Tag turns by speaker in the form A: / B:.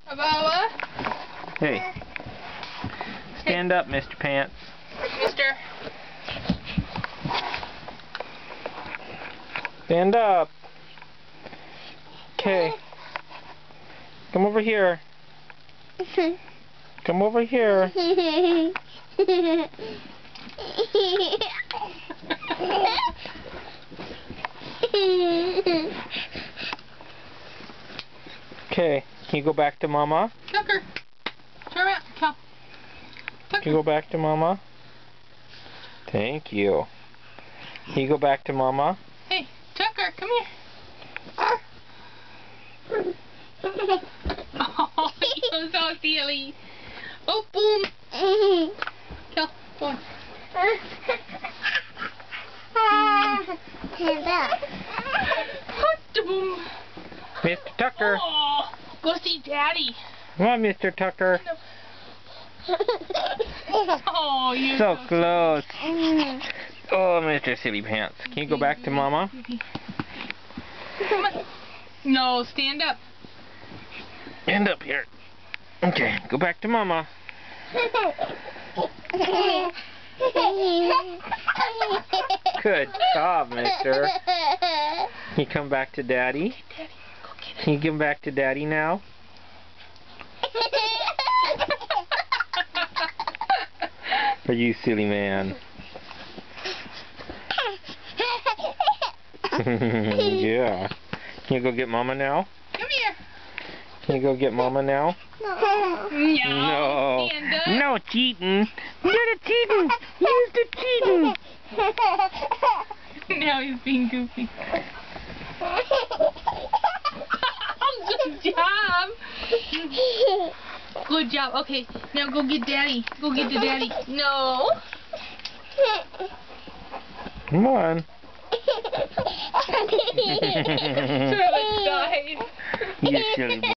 A: Abawa?
B: Hey. Stand up, Mr. Pants.
A: Mister.
B: Stand up. Okay. Come over here. Come over here. Okay. Can you go back to Mama?
A: Tucker. Turn around. Come. Tucker.
B: Can you go back to Mama? Thank you. Can you go back to Mama?
A: Hey, Tucker, come here. Oh, you're so silly. Oh, boom. Kill. Boom. Boom.
B: Mr. Tucker.
A: Oh, go see Daddy.
B: Come on, Mr. Tucker.
A: Oh, you're
B: So close. Oh, Mr. Silly Pants. Can you go back to Mama?
A: Come on. No, stand up.
B: Stand up here. Okay, go back to Mama. Good job, mister. Can you come back to Daddy? Can you come back to Daddy now? Are you silly man? Yeah. Can you go get Mama now?
A: Come here.
B: Can you go get Mama now?
A: No. Stand up.
B: No cheating. You're cheating. You're cheating.
A: Now he's being goofy. Good job. Good job. Okay, now go get Daddy. Go get the Daddy. No.
B: Come on.
A: Charlotte died.
B: You silly boy.